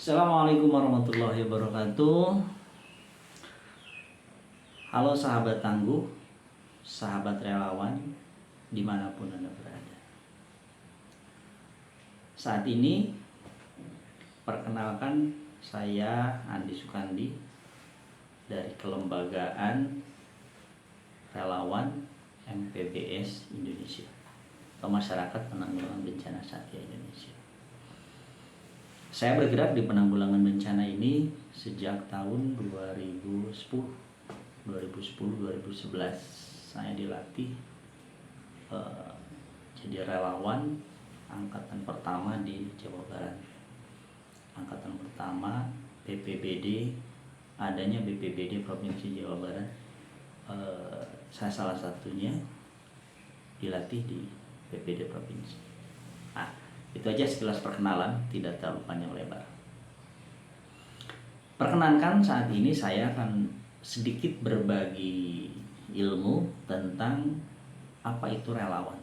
Assalamualaikum warahmatullahi wabarakatuh. Halo sahabat tangguh, sahabat relawan, dimanapun Anda berada. Saat ini, perkenalkan saya Andi Sukandi dari Kelembagaan Relawan MPBS Indonesia atau Masyarakat Penanggulangan Bencana Satya Indonesia. Saya bergerak di penanggulangan bencana ini sejak tahun 2011. Saya dilatih jadi relawan angkatan pertama di Jawa Barat. Angkatan pertama BPBD, adanya BPBD Provinsi Jawa Barat. Saya salah satunya dilatih di BPBD Provinsi. Itu aja sekilas perkenalan, tidak terlalu panjang lebar. Perkenankan, saat ini saya akan sedikit berbagi ilmu tentang apa itu relawan,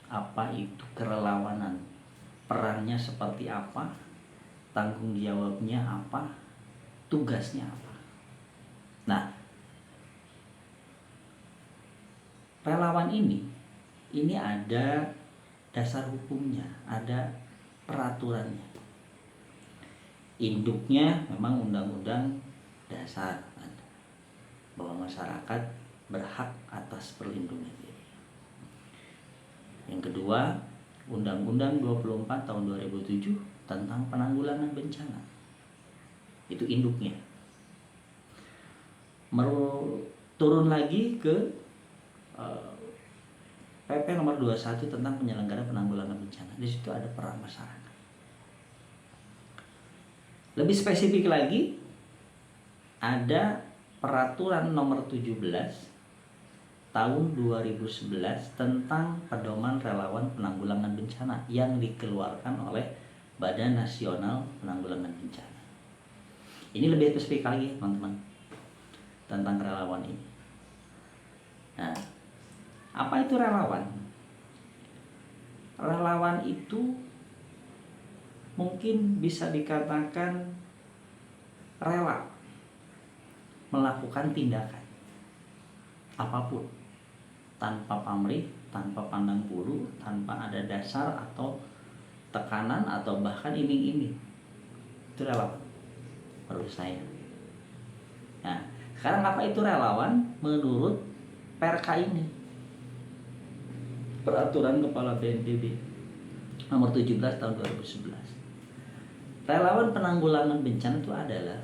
apa itu kerelawanan, perannya seperti apa, tanggung jawabnya apa, tugasnya apa. Nah, relawan ini ada dasar hukumnya, ada peraturannya. Induknya memang undang-undang dasar bahwa masyarakat berhak atas perlindungan diri. Yang kedua, Undang-Undang 24 tahun 2007 tentang penanggulangan bencana. Itu induknya. Turun lagi ke PP nomor 21 tentang penyelenggaraan penanggulangan bencana. Di situ ada peran masyarakat. Lebih spesifik lagi, ada peraturan nomor 17 tahun 2011 tentang pedoman relawan penanggulangan bencana yang dikeluarkan oleh Badan Nasional Penanggulangan Bencana. Ini lebih spesifik lagi, teman-teman, tentang relawan ini. Nah, apa itu relawan? Relawan itu mungkin bisa dikatakan rela melakukan tindakan apapun tanpa pamrih, tanpa pandang bulu, tanpa ada dasar atau tekanan atau bahkan iming-iming. Itu relawan menurut saya. Nah, sekarang apa itu relawan menurut Perka ini? Peraturan Kepala BNPB nomor 17 tahun 2011. Relawan penanggulangan bencana itu adalah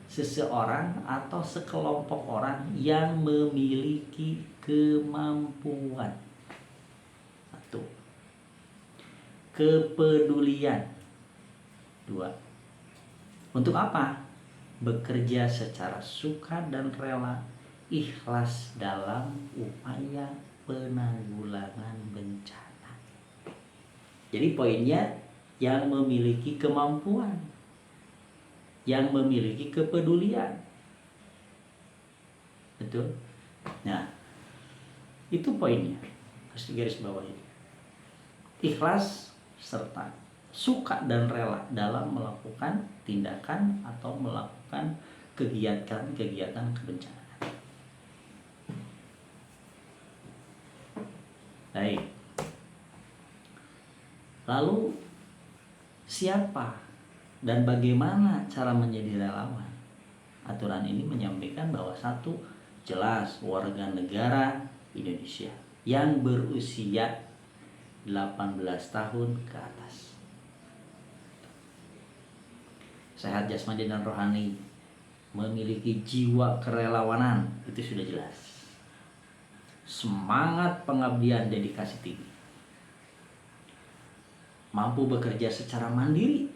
seseorang atau sekelompok orang yang memiliki kemampuan atau kepedulian. 2. Untuk apa? Bekerja secara suka dan rela, ikhlas dalam upaya penanggulangan bencana. Jadi poinnya, yang memiliki kemampuan, yang memiliki kepedulian. Betul? Nah, itu poinnya. Harus digarisbawahi. Ikhlas serta suka dan rela dalam melakukan tindakan atau melakukan kegiatan kebencanaan. Baik. Lalu siapa dan bagaimana cara menjadi relawan? Aturan ini menyampaikan bahwa satu, jelas warga negara Indonesia yang berusia 18 tahun ke atas. Sehat jasmani dan rohani, memiliki jiwa kerelawanan, itu sudah jelas. Semangat pengabdian, dedikasi tinggi, mampu bekerja secara mandiri,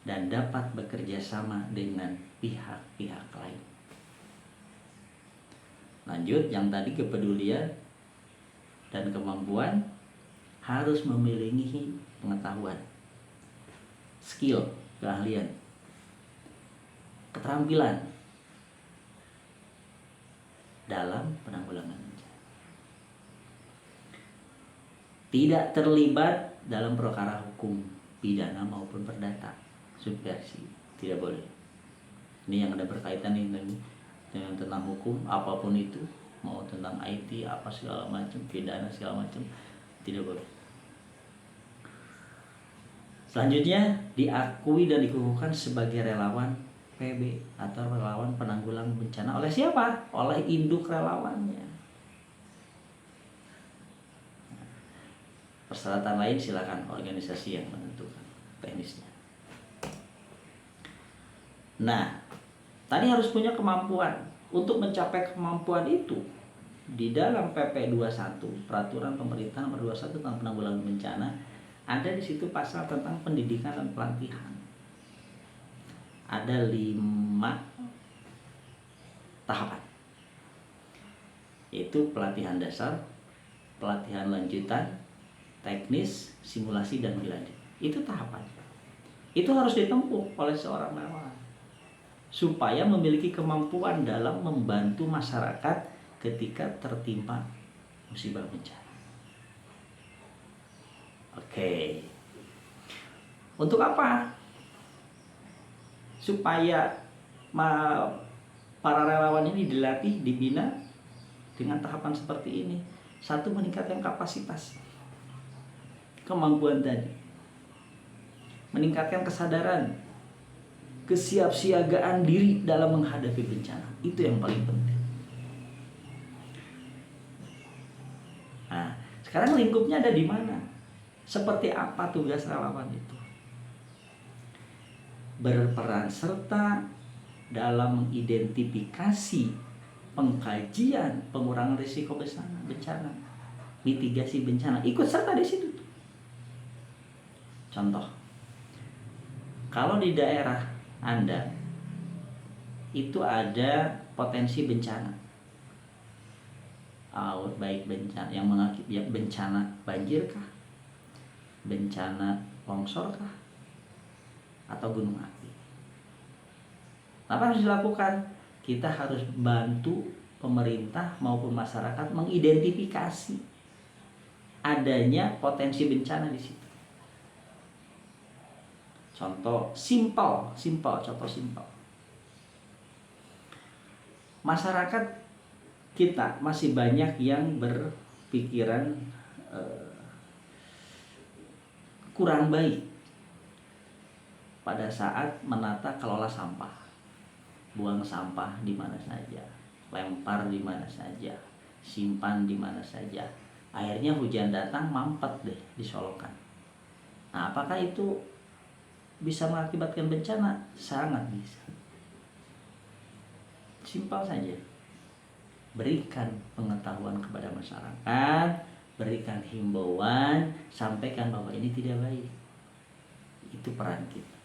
dan dapat bekerja sama dengan pihak-pihak lain. Lanjut, yang tadi kepedulian dan kemampuan, harus memiliki pengetahuan, skill, keahlian, keterampilan dalam penanggulangan bencana. Tidak terlibat dalam perkara hukum, pidana maupun perdata, subversi, tidak boleh. Ini yang ada berkaitan dengan tentang hukum apapun itu, mau tentang IT apa segala macam, pidana segala macam, tidak boleh. Selanjutnya diakui dan dikukuhkan sebagai relawan PB atau relawan penanggulang bencana oleh siapa? Oleh induk relawannya. Persyaratan lain silakan organisasi yang menentukan teknisnya. Nah, tadi harus punya kemampuan. Untuk mencapai kemampuan itu, di dalam PP 21, Peraturan Pemerintah Nomor 21 tentang Penanggulangan Bencana, ada di situ pasal tentang pendidikan dan pelatihan. Ada 5 tahapan. Yaitu pelatihan dasar, pelatihan lanjutan, teknis, simulasi, dan gladi. Itu tahapannya. Itu harus ditempuh oleh seorang relawan supaya memiliki kemampuan dalam membantu masyarakat ketika tertimpa musibah bencana. Oke. Untuk apa? Supaya para relawan ini dilatih, dibina dengan tahapan seperti ini. Satu, meningkatkan kapasitas, kemampuan tadi. Meningkatkan kesadaran, kesiapsiagaan diri dalam menghadapi bencana. Itu yang paling penting. Nah, sekarang lingkupnya ada di mana? Seperti apa tugas relawan itu? Berperan serta dalam mengidentifikasi, pengkajian, pengurangan risiko bencana, mitigasi bencana. Ikut serta di situ. Contoh, kalau di daerah Anda itu ada potensi bencana, baik bencana yang mengakibatkan bencana banjir kah, bencana longsor kah, atau gunung api. Apa harus dilakukan? Kita harus bantu pemerintah maupun masyarakat mengidentifikasi adanya potensi bencana di situ. Contoh simpel. Masyarakat kita masih banyak yang berpikiran kurang baik pada saat menata kelola sampah. Buang sampah di mana saja, lempar di mana saja, simpan di mana saja. Akhirnya hujan datang, mampet deh disolokan. Nah, apakah itu bisa mengakibatkan bencana? Sangat bisa. Simpel saja. Berikan pengetahuan kepada masyarakat, berikan himbauan, sampaikan bahwa ini tidak baik. Itu peran kita.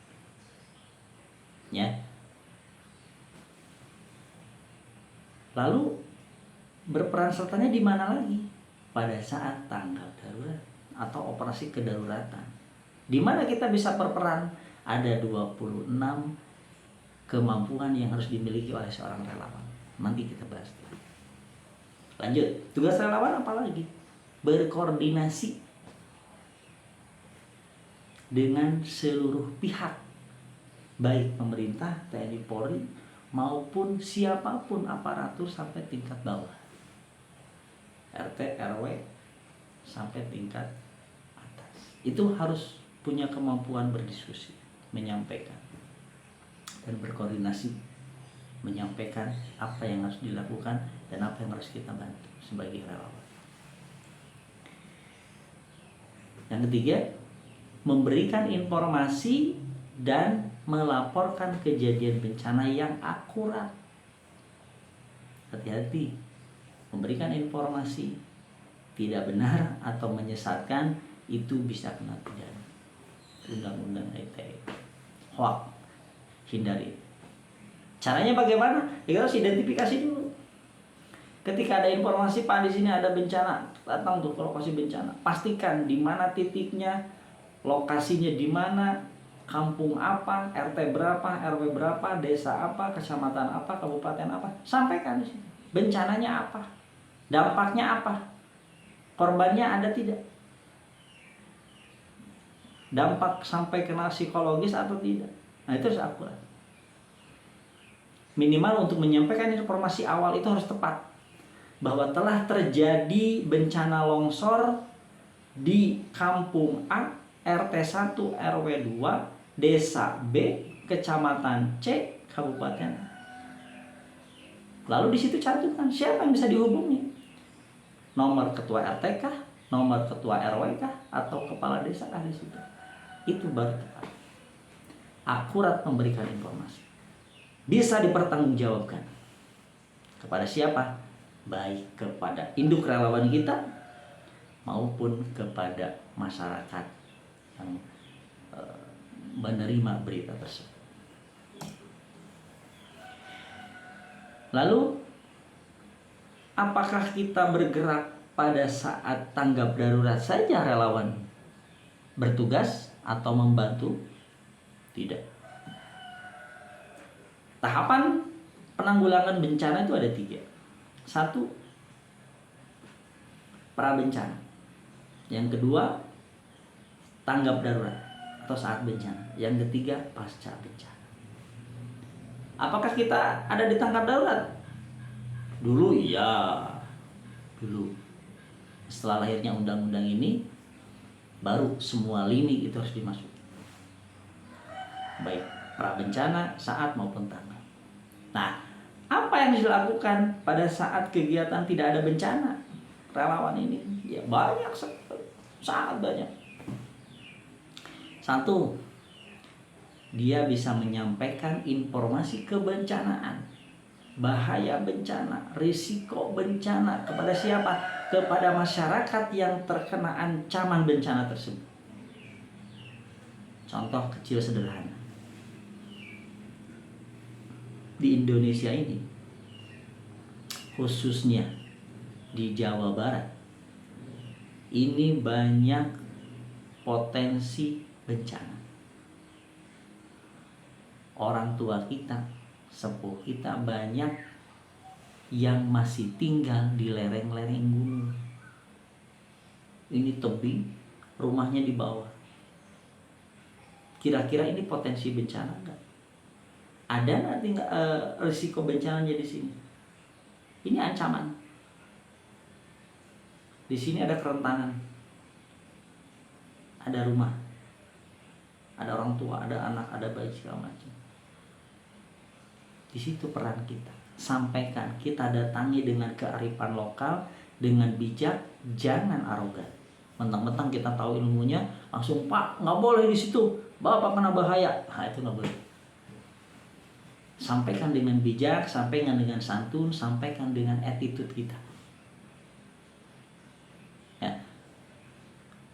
Ya. Lalu berperan sertanya di mana lagi? Pada saat tanggap darurat atau operasi kedaruratan. Di mana kita bisa berperan? Ada 26 kemampuan yang harus dimiliki oleh seorang relawan. Nanti kita bahas. Lanjut, tugas relawan apa lagi? Berkoordinasi dengan seluruh pihak, baik pemerintah, TNI, Polri, maupun siapapun aparatur sampai tingkat bawah, RT, RW, sampai tingkat atas. Itu harus punya kemampuan berdiskusi, menyampaikan, dan berkoordinasi, menyampaikan apa yang harus dilakukan dan apa yang harus kita bantu sebagai relawan. Yang ketiga, memberikan informasi dan melaporkan kejadian bencana yang akurat. Hati-hati, memberikan informasi tidak benar atau menyesatkan itu bisa kena pidana. Undang-undang ITE. Hoax, hindari. Caranya bagaimana? Ya harus identifikasi dulu. Ketika ada informasi, Pak, di sini ada bencana, datang tuh ke lokasi bencana. Pastikan di mana titiknya, lokasinya di mana, kampung apa, RT berapa, RW berapa, desa apa, kecamatan apa, kabupaten apa. Sampaikan di sini. Bencananya apa? Dampaknya apa? Korbannya ada tidak? dampak sampai kena psikologis atau tidak. Nah itu harus akurat. Minimal untuk menyampaikan informasi awal itu harus tepat, bahwa telah terjadi bencana longsor di Kampung A, RT 1, RW 2, Desa B, Kecamatan C, Kabupaten. Lalu di situ cantumkan siapa yang bisa dihubungi. Nomor ketua RT kah, nomor ketua RW kah, atau kepala desa kah di situ. Itu baru tepat. Akurat memberikan informasi. Bisa dipertanggungjawabkan. Kepada siapa? Baik kepada induk relawan kita maupun kepada masyarakat yang menerima berita tersebut. Lalu apakah kita bergerak pada saat tanggap darurat saja relawan bertugas atau membantu? Tidak. Tahapan penanggulangan bencana itu ada 3. 1, prabencana. Yang kedua, tanggap darurat atau saat bencana. Yang ketiga, pasca bencana. Apakah kita ada di tanggap darurat? Dulu iya. Dulu. Setelah lahirnya undang-undang ini, baru semua lini itu harus dimasuki. Baik prabencana, saat maupun tanggap. Nah, apa yang dilakukan pada saat kegiatan tidak ada bencana? Relawan ini ya banyak sekali, sangat banyak. 1, dia bisa menyampaikan informasi kebencanaan, bahaya bencana, risiko bencana kepada siapa? Kepada masyarakat yang terkena ancaman bencana tersebut. Contoh kecil sederhana. Di Indonesia ini, khususnya di Jawa Barat, ini banyak potensi bencana. Orang tua kita, sepuh kita banyak yang masih tinggal di lereng-lereng gunung. Ini tebing, rumahnya di bawah. Kira-kira ini potensi bencana enggak? Ada nanti risiko bencananya di sini. Ini ancaman. Di sini ada kerentanan. Ada rumah. Ada orang tua, ada anak, ada bayi segala macam. Di situ peran kita. Sampaikan, kita datangi dengan kearifan lokal, dengan bijak, jangan arogan. Mentang-mentang kita tahu ilmunya, langsung Pak nggak boleh di situ, Bapak kena bahaya. Nah itu nggak boleh. Sampaikan dengan bijak, sampaikan dengan santun, sampaikan dengan attitude kita. Ya,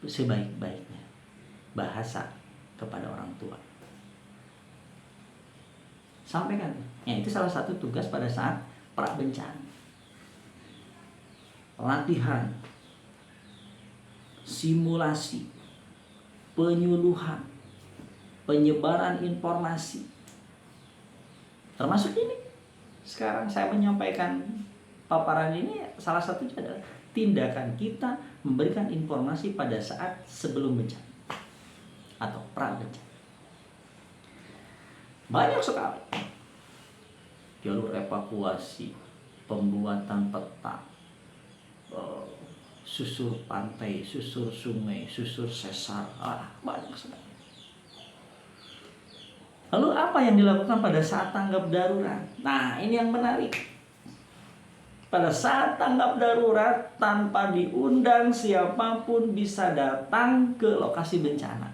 sebaik-baiknya bahasa kepada orang tua. Sampaikan. Ya, itu salah satu tugas pada saat prabencana. Latihan, simulasi, penyuluhan, penyebaran informasi. Termasuk ini. Sekarang saya menyampaikan paparan ini, salah satunya adalah tindakan kita memberikan informasi pada saat sebelum bencana atau prabencana. Banyak sekali jalur evakuasi, pembuatan peta, susur pantai, susur sungai, susur sesar, banyak sekali. Lalu apa yang dilakukan pada saat tanggap darurat? Nah, ini yang menarik. Pada saat tanggap darurat, tanpa diundang, siapapun bisa datang ke lokasi bencana.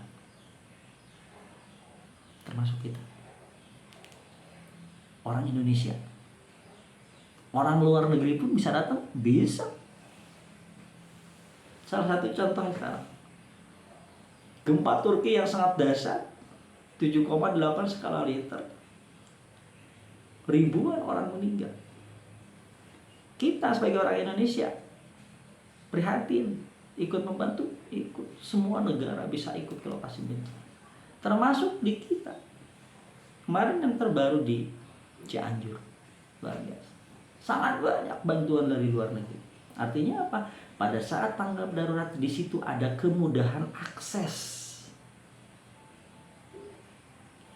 Termasuk kita. Orang Indonesia. Orang luar negeri pun bisa datang? Bisa. Salah satu contoh sekarang. Gempa Turki yang sangat dahsyat, 7,8 skala Richter. Ribuan orang meninggal. Kita sebagai orang Indonesia prihatin, ikut membantu, ikut. Semua negara bisa ikut ke lokasi bencana. Termasuk di kita. Kemarin yang terbaru di Cianjur. Luar biasa. Sangat banyak bantuan dari luar negeri. Artinya apa? Pada saat tanggap darurat di situ ada kemudahan akses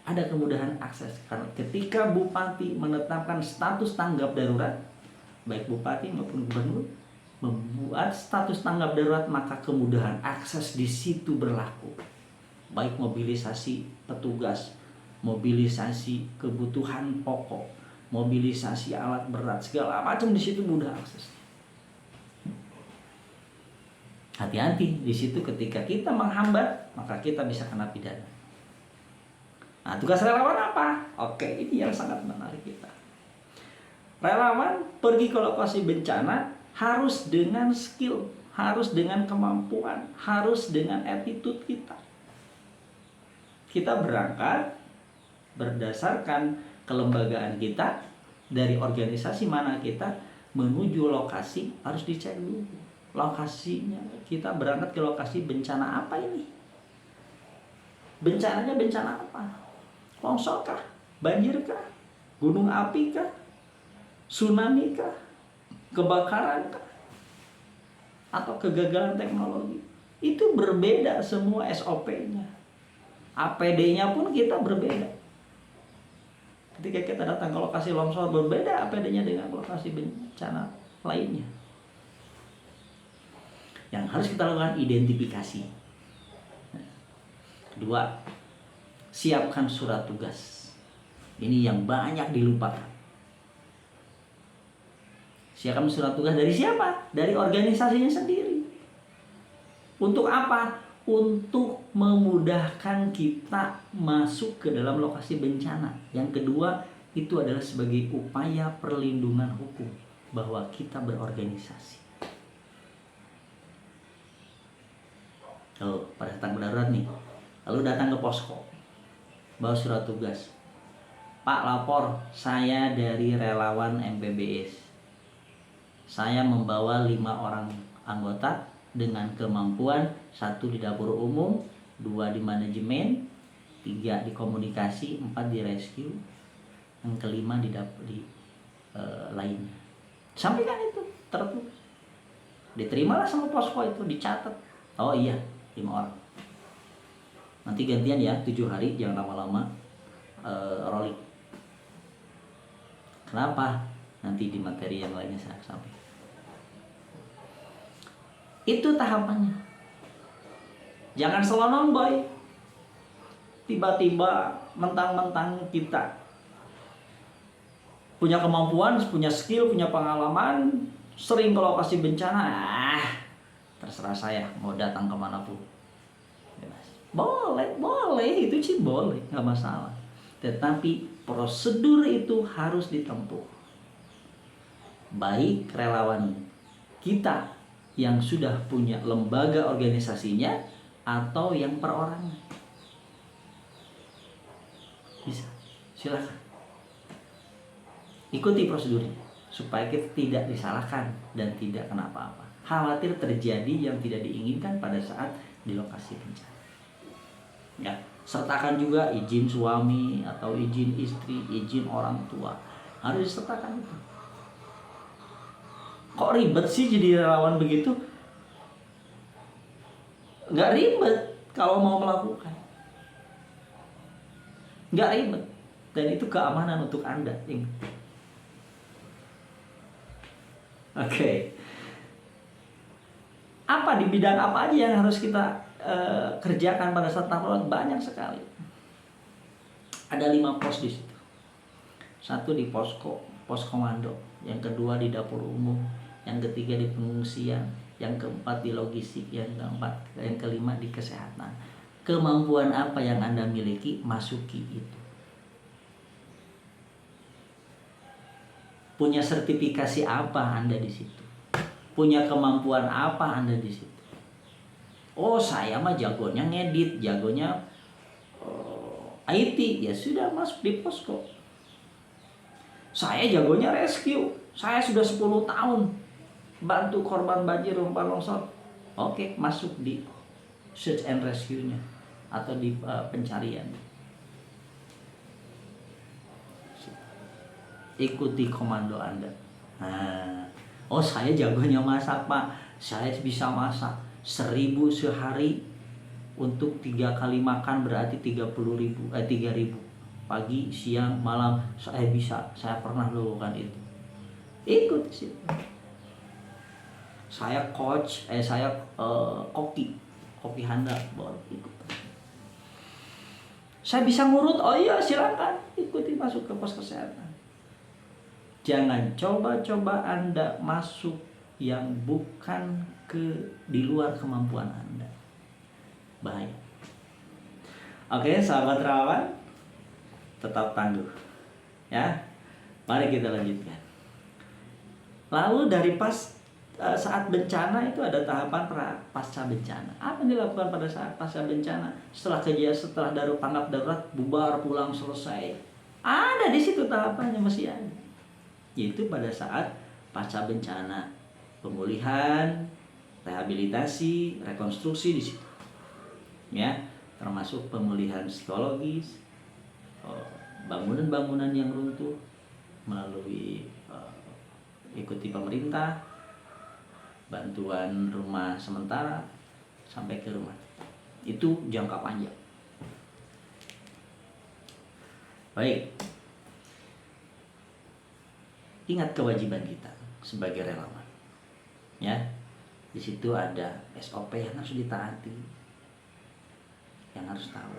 ada kemudahan akses. Karena ketika bupati menetapkan status tanggap darurat, baik bupati maupun gubernur membuat status tanggap darurat, maka kemudahan akses di situ berlaku. Baik mobilisasi petugas, mobilisasi kebutuhan pokok, mobilisasi alat berat, segala macam di situ mudah akses. Hati-hati di situ, ketika kita menghambat maka kita bisa kena pidana. Nah, tugas relawan apa? Oke, ini yang sangat menarik kita. Relawan pergi ke lokasi bencana harus dengan skill, harus dengan kemampuan, harus dengan attitude kita. Kita berangkat berdasarkan kelembagaan kita, dari organisasi mana kita menuju lokasi harus dicek dulu lokasinya. Kita berangkat ke lokasi bencana apa ini? Bencananya bencana apa? Longsor kah? Banjir kah? Gunung api kah? Tsunami kah? Kebakaran kah? Atau kegagalan teknologi? Itu berbeda semua SOP-nya. APD-nya pun kita berbeda. Ketika kita datang ke lokasi longsor, berbeda APD-nya dengan lokasi bencana lainnya. Yang harus kita lakukan identifikasi. Kedua, siapkan surat tugas. Ini yang banyak dilupakan. Siapkan surat tugas dari siapa? Dari organisasinya sendiri. Untuk apa? Untuk memudahkan kita masuk ke dalam lokasi bencana. Yang kedua, itu adalah sebagai upaya perlindungan hukum bahwa kita berorganisasi. Lalu pada datang darurat nih, lalu datang ke posko, bawa surat tugas. Pak, lapor, saya dari relawan MPBS. Saya membawa 5 orang anggota dengan kemampuan 1 di dapur umum, 2 di manajemen, 3 di komunikasi, 4 di rescue, yang kelima di lainnya. Sampaikan itu tertulis. Diterimalah sama posko itu, dicatat. Oh iya, 5 orang. Nanti gantian ya, 7 hari, jangan lama-lama rolling. Kenapa? Nanti di materi yang lainnya saya sampaikan. Itu tahapannya. Jangan selonong boy. Tiba-tiba mentang-mentang kita punya kemampuan, punya skill, punya pengalaman, sering ke lokasi bencana, terserah saya mau datang kemanapun. Boleh, itu sih boleh, nggak masalah. Tetapi prosedur itu harus ditempuh. Baik relawan kita yang sudah punya lembaga organisasinya atau yang perorangan. Bisa, silakan. Ikuti prosedurnya supaya kita tidak disalahkan dan tidak kena apa-apa. Khawatir terjadi yang tidak diinginkan pada saat di lokasi bencana. Ya, sertakan juga izin suami atau izin istri, izin orang tua. Harus disertakan itu. Kok ribet sih jadi relawan begitu? Nggak ribet kalau mau melakukan. Nggak ribet. Dan itu keamanan untuk Anda. Oke. Apa di bidang apa aja yang harus kita kerjakan pada saat darurat? Banyak sekali. Ada 5 pos di situ. 1 di posko, pos komando. Yang kedua di dapur umum. Yang ketiga di pengungsian, yang keempat di logistik, yang kelima di kesehatan. Kemampuan apa yang Anda miliki, masuki itu. Punya sertifikasi apa Anda di situ? Punya kemampuan apa Anda di situ? Oh, saya mah jagonya ngedit, jagonya IT, ya sudah masuk di posko. Saya jagonya rescue, saya sudah 10 tahun bantu korban banjir, gempa, longsor. Oke, masuk di search and rescue-nya atau di pencarian. Ikuti komando Anda. Oh, saya jagonya masak, Pak. Saya bisa masak 1.000 sehari untuk 3 kali makan berarti 3.000. pagi, siang, malam, saya bisa, saya pernah melakukan itu. Ikut di situ. Saya coach, saya koki handal, baru ikut. Saya bisa ngurut, oh iya silakan ikuti masuk ke pos kesehatan. Jangan coba-coba Anda masuk yang bukan di luar kemampuan Anda. Bahaya. Oke, sahabat relawan, tetap tangguh. Ya. Mari kita lanjutkan. Lalu dari saat bencana itu ada tahapan pasca bencana. Apa yang dilakukan pada saat pasca bencana? Setelah tanggap darurat, bubar, pulang, selesai. Ada di situ tahapannya masih ada. Yaitu pada saat pasca bencana, pemulihan, rehabilitasi, rekonstruksi di situ. Ya, termasuk pemulihan psikologis, bangunan-bangunan yang runtuh melalui ikuti pemerintah, bantuan rumah sementara sampai ke rumah. Itu jangka panjang. Baik. Ingat kewajiban kita sebagai relawan. Ya. Di situ ada SOP yang harus ditaati. Yang harus tahu.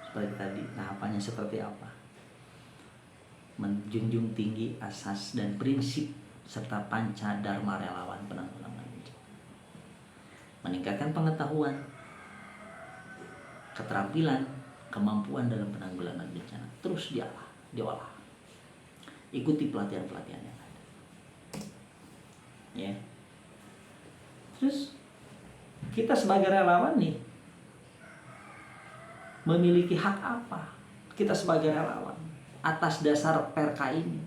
Seperti tadi, tahapannya seperti apa? Menjunjung tinggi asas dan prinsip serta panca dharma relawan penanggulangan bencana. Meningkatkan pengetahuan, keterampilan, kemampuan dalam penanggulangan bencana. Terus diolah. Ikuti pelatihan-pelatihan yang ada. Ya. Terus kita sebagai relawan nih memiliki hak apa? Kita sebagai relawan atas dasar perka ini.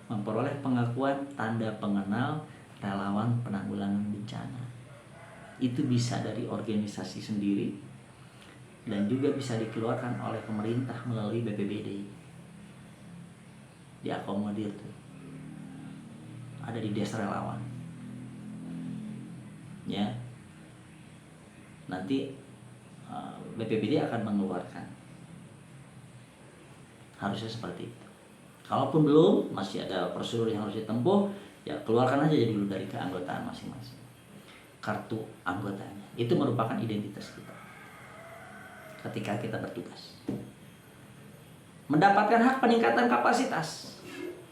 Memperoleh pengakuan tanda pengenal relawan penanggulangan bencana. Itu bisa dari organisasi sendiri dan juga bisa dikeluarkan oleh pemerintah melalui BPBD. Diakomodir tuh. Ada di desa relawan. Ya. Nanti BPBD akan mengeluarkan. Harusnya seperti itu. Kalaupun belum, masih ada prosedur yang harus ditempuh, ya keluarkan aja dulu dari keanggotaan masing-masing. Kartu anggotanya. Itu merupakan identitas kita ketika kita bertugas. Mendapatkan hak peningkatan kapasitas.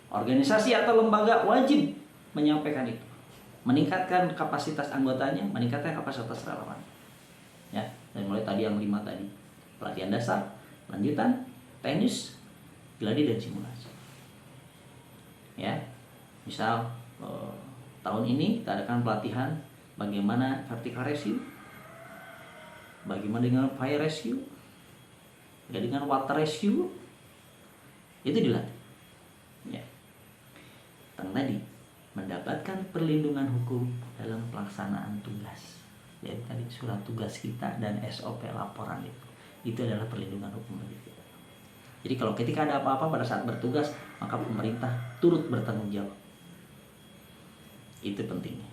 Organisasi atau lembaga wajib menyampaikan itu. Meningkatkan kapasitas anggotanya, meningkatkan kapasitas relawan. Ya, dan mulai tadi yang 5 tadi. Pelatihan dasar, lanjutan, teknis, gladi dan simulasi. Ya. Misal tahun ini kita adakan pelatihan bagaimana vertical rescue, bagaimana dengan fire rescue, dengan water rescue, itu dilatih. Ya. Tadi mendapatkan perlindungan hukum dalam pelaksanaan tugas. Jadi tadi surat tugas kita dan SOP laporan itu adalah perlindungan hukum bagi kita. Jadi kalau ketika ada apa-apa pada saat bertugas, maka pemerintah turut bertanggung jawab. Itu pentingnya.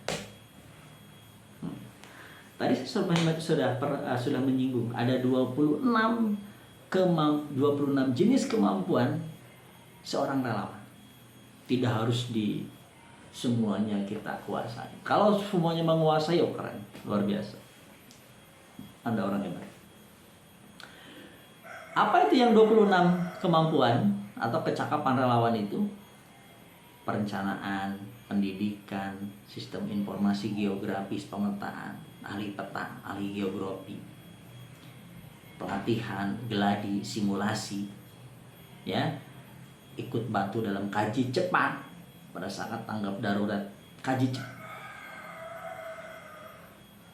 Tadi saya sudah menyinggung ada 26 jenis kemampuan seorang relawan. Tidak harus semuanya kita kuasai. Kalau semuanya menguasai, oh keren, luar biasa. Anda orang hebat. Apa itu yang 26 kemampuan atau kecakapan relawan itu? Perencanaan, pendidikan, sistem informasi geografis, pemetaan, ahli peta, ahli geografi, pelatihan, gladi, simulasi, ya, ikut bantu dalam kaji cepat pada saat tanggap darurat, kaji cepat,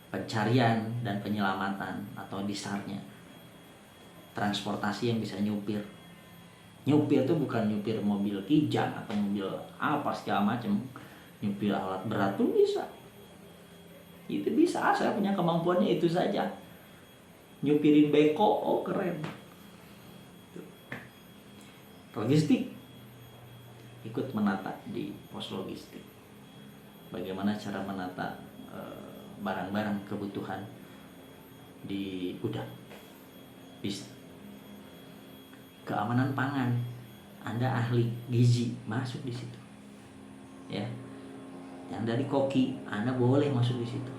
pencarian dan penyelamatan atau disarnya, transportasi yang bisa nyupir. Nyupir itu bukan nyupir mobil kijang atau mobil apa segala macam, nyupir alat berat tuh bisa. Itu bisa, saya punya kemampuannya itu saja. Nyupirin beko, oh keren. Logistik, ikut menata di pos logistik. Bagaimana cara menata barang-barang kebutuhan di gudang, bisa. Keamanan pangan, Anda ahli gizi, masuk di situ. Ya. Yang dari koki, Anda boleh masuk di situ.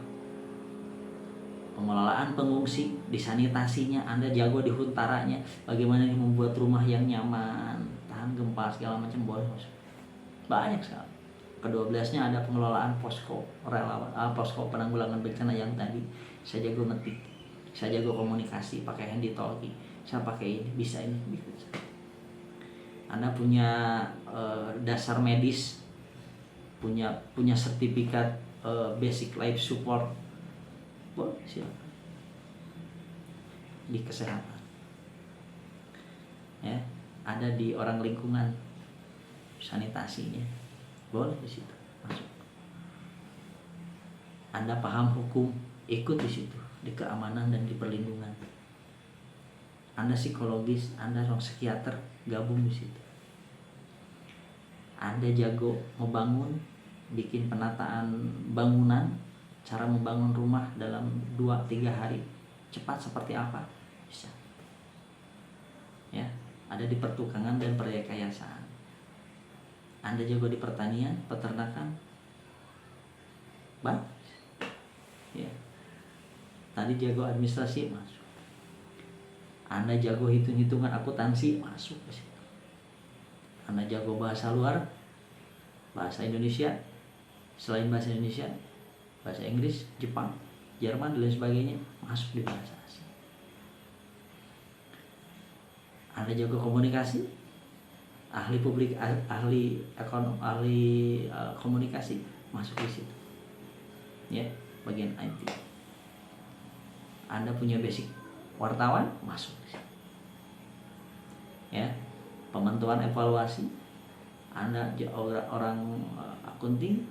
Pengelolaan pengungsi, disanitasinya, Anda jago di huntaranya, bagaimana membuat rumah yang nyaman, tahan gempa segala macam, boleh masuk. Banyak sekali. Ke-12-nya ada pengelolaan posko relawan, posko penanggulangan bencana yang tadi. Saya jago ngetik, saya jago komunikasi, pakai handy talkie, saya pakai ini, bisa ini, bisa. Anda punya dasar medis, punya sertifikat basic life support, boleh, silakan. Di kesehatan, ya, ada di orang lingkungan, sanitasinya, boleh di situ masuk. Anda paham hukum, ikut di situ, di keamanan dan di perlindungan. Anda psikologis, Anda seorang psikiater, gabung di situ. Anda jago membangun, bikin penataan bangunan, cara membangun rumah dalam 2-3 hari cepat seperti apa, bisa. Ya, ada di pertukangan dan perrekayasaan. Anda jago di pertanian, peternakan, bagus. Ya. Tadi jago administrasi, masuk. Anda jago hitung-hitungan akuntansi, masuk ke situ. Anda jago bahasa luar, bahasa Indonesia, selain bahasa Indonesia, bahasa Inggris, Jepang, Jerman, dan lain sebagainya, masuk di bahasa asing. Anda jago komunikasi, ahli publik, ahli ekonom, ahli komunikasi, masuk di situ. Ya, bagian IT. Anda punya basic wartawan, masuk di situ. Ya, pemantauan evaluasi, Anda orang akunting,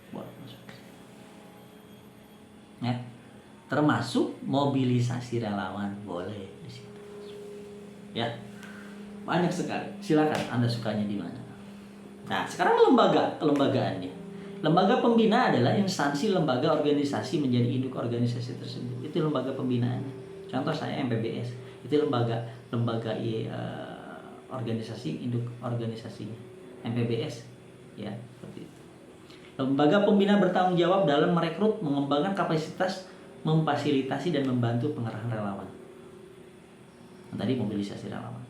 boleh masuk. Ya, termasuk mobilisasi relawan, boleh di situ. Ya, banyak sekali. Silakan Anda sukanya di mana. Nah, sekarang kelembagaannya. Lembaga pembina adalah instansi, lembaga, organisasi menjadi induk organisasi tersebut. Itu lembaga pembinaannya. Contoh saya MPBS, itu lembaga organisasi, induk organisasinya. MPBS, ya, seperti itu. Lembaga pembina bertanggung jawab dalam merekrut, mengembangkan kapasitas, memfasilitasi dan membantu pengerahan relawan. Tadi mobilisasi relawan.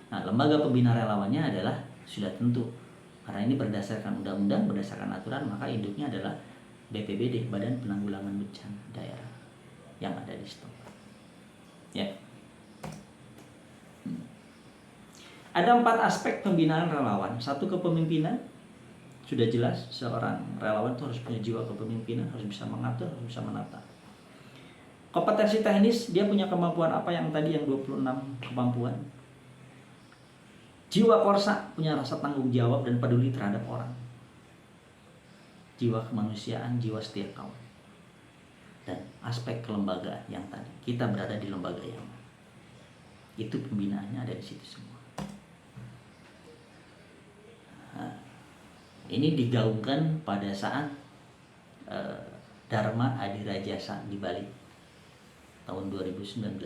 Nah, lembaga pembina relawannya adalah sudah tentu, karena ini berdasarkan undang-undang, berdasarkan aturan, maka induknya adalah BPBD, Badan Penanggulangan Bencana Daerah yang ada di setempat. Ya. Ada 4 aspek pembinaan relawan. 1, kepemimpinan. Sudah jelas, seorang relawan itu harus punya jiwa kepemimpinan, harus bisa mengatur, harus bisa menata. Kompetensi teknis, dia punya kemampuan apa yang tadi, yang 26 kemampuan. Jiwa korsa, punya rasa tanggung jawab dan peduli terhadap orang. Jiwa kemanusiaan, jiwa setia kawan. Dan aspek kelembagaan yang tadi, kita berada di lembaga yang mana. Itu pembinaannya ada di situ semua. Nah, ini digaungkan pada saat Dharma Adirajasa di Bali tahun 2019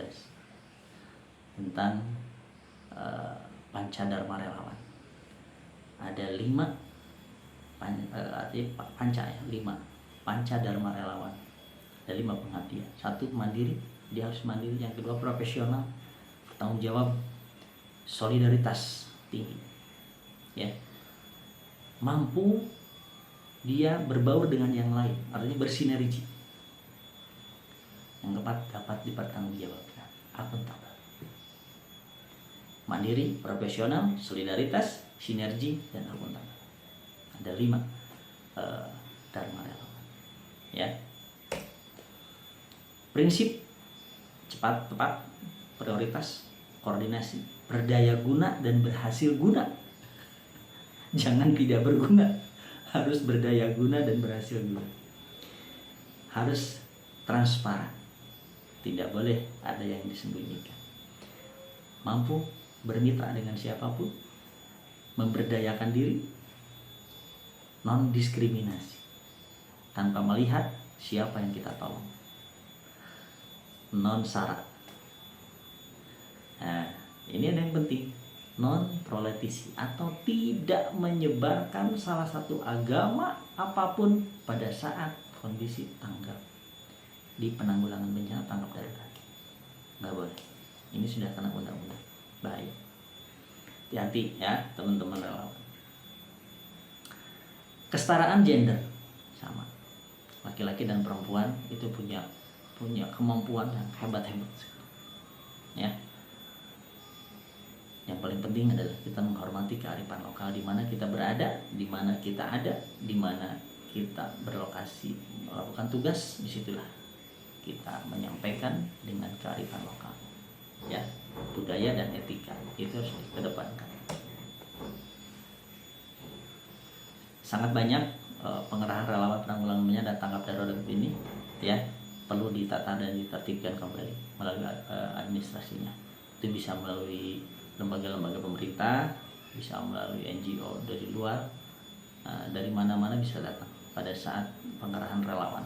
tentang Pancadharma Relawan. Ada 5 panca ya, 5 Pancadharma Relawan. Ada 5 pengabdian. 1, mandiri, dia harus mandiri. Yang kedua, profesional, bertanggung jawab, solidaritas tinggi. Ya. Mampu dia berbaur dengan yang lain, artinya bersinergi. Yang keempat, dapat dipertanggungjawabkan, akuntabel. Mandiri, profesional, solidaritas, sinergi, dan akuntabel. Ada 5 dharma relawan. Ya. Prinsip cepat, tepat, prioritas, koordinasi, berdaya guna dan berhasil guna. Jangan tidak berguna, harus berdaya guna dan berhasil guna. Harus transparan, tidak boleh ada yang disembunyikan. Mampu bermitra dengan siapapun, memberdayakan diri, non diskriminasi, tanpa melihat siapa yang kita tolong. non syarat. Nah, ini ada yang penting, non proletisi atau tidak menyebarkan salah satu agama apapun pada saat kondisi tanggap di penanggulangan bencana tanggap darurat. Nggak boleh. Ini sudah kena undang-undang, bahaya. Hati-hati ya teman-teman relawan. Kesetaraan gender sama, laki-laki dan perempuan itu punya kemampuan yang hebat-hebat ya. Yang paling penting adalah kita menghormati kearifan lokal di mana kita berada, di mana kita ada, di mana kita berlokasi melakukan tugas, disitulah kita menyampaikan dengan kearifan lokal ya. Budaya dan etika itu harus dikedepankan. Sangat banyak pengerahan relawan penanggulangan bencana dan tanggap darurat ini ya, perlu ditata dan ditertibkan kembali melalui administrasinya. Itu bisa melalui lembaga-lembaga pemerintah, bisa melalui NGO dari luar, dari mana-mana bisa datang pada saat pengerahan relawan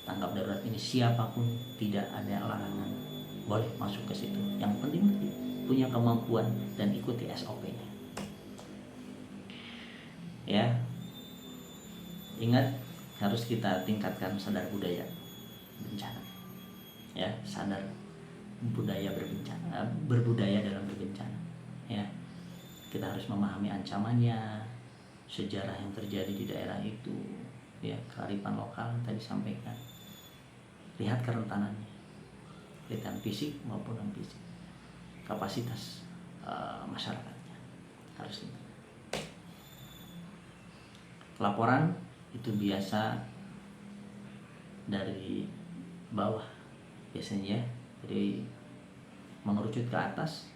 tanggap darurat ini. Siapapun tidak ada larangan, boleh masuk ke situ. Yang penting punya kemampuan dan ikuti SOP-nya. Ya, ingat harus kita tingkatkan sadar budaya bencana. Ya, sadar budaya berbencana, berbudaya dalam berbencana. Ya, kita harus memahami ancamannya, sejarah yang terjadi di daerah itu, ya, kearifan lokal yang tadi sampaikan. Lihat kerentanannya, kerentan fisik maupun non fisik, kapasitas masyarakatnya harus ini. Laporan itu biasa dari bawah biasanya ya, jadi mengerucut ke atas,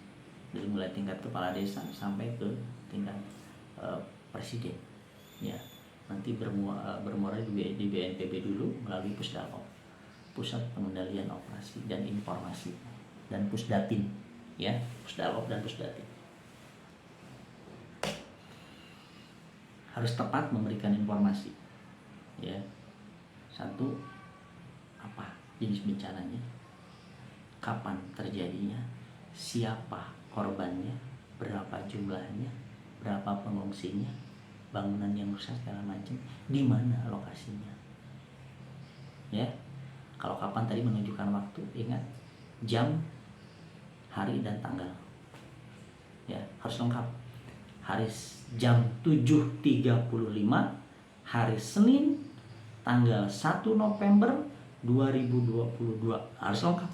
dari mulai tingkat kepala desa sampai ke tingkat presiden ya. Nanti bermuara di BNPB dulu melalui Pusdalop, Pusat Pengendalian Operasi dan Informasi, dan Pusdatin ya, Pusdalop dan Pusdatin. Harus tepat memberikan informasi ya. Satu, apa jenis bencananya, kapan terjadinya, siapa korbannya, berapa jumlahnya, berapa pengungsinya, bangunan yang rusak segala macam, di mana lokasinya ya. Kalau kapan tadi menunjukkan waktu, ingat jam, hari dan tanggal ya, harus lengkap. Hari jam 7.35 hari Senin tanggal 1 November 2022 harus lengkap.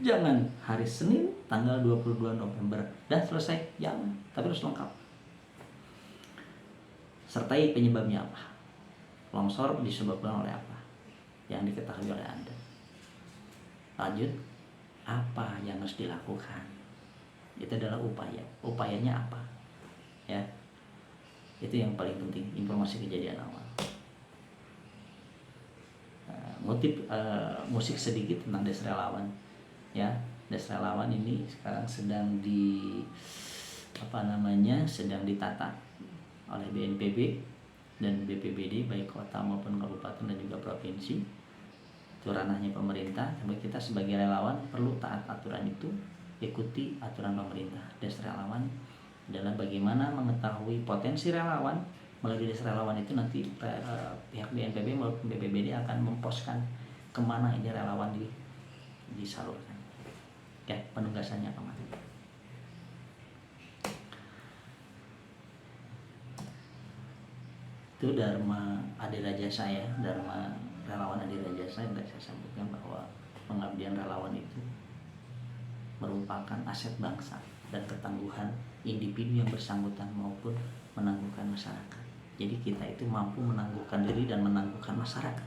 Jangan hari Senin tanggal 22 November dan selesai, jangan, tapi harus lengkap. Sertai penyebabnya apa, longsor disebabkan oleh apa yang diketahui oleh Anda. Lanjut, apa yang harus dilakukan, itu adalah upaya. Upayanya apa ya, itu yang paling penting, informasi kejadian awal. Musik sedikit tentang Des Relawan ya. Des Relawan ini sekarang sedang sedang ditata oleh BNPB dan BPBD, baik kota maupun kabupaten dan juga provinsi. Itu ranahnya pemerintah, tapi kita sebagai relawan perlu taat aturan itu, ikuti aturan pemerintah. Des Relawan adalah bagaimana mengetahui potensi relawan. Melalui Des Relawan itu nanti pihak BNPB maupun BPBD akan memposkan kemana ini relawan disalurkan ya, penugasannya kemana. Itu Dharma Adira Jasa ya, Dharma Relawan Adira Jasa yang tadi saya sampaikan, bahwa pengabdian relawan itu merupakan aset bangsa dan ketangguhan individu yang bersangkutan maupun menangguhkan masyarakat. Jadi kita itu mampu menangguhkan diri dan menangguhkan masyarakat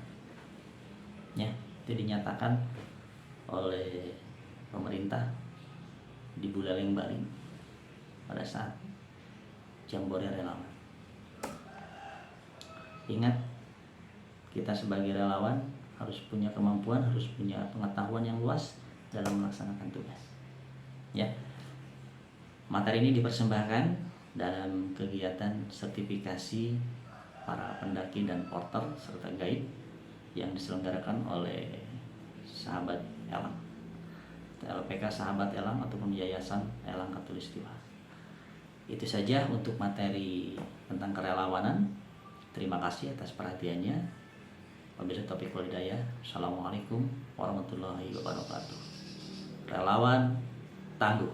ya. Itu dinyatakan oleh pemerintah di Buleleng, Bali pada saat Jambore Relawan. Ingat, kita sebagai relawan harus punya kemampuan, harus punya pengetahuan yang luas dalam melaksanakan tugas ya. Materi ini dipersembahkan dalam kegiatan sertifikasi para pendaki dan porter serta guide yang diselenggarakan oleh sahabat Elang, LPK Sahabat Elang ataupun Yayasan Elang Katulistiwa. Itu saja untuk materi tentang kerelawanan. Terima kasih atas perhatiannya. Wabillahi taufiq wal hidayah. Assalamualaikum warahmatullahi wabarakatuh. Relawan tangguh.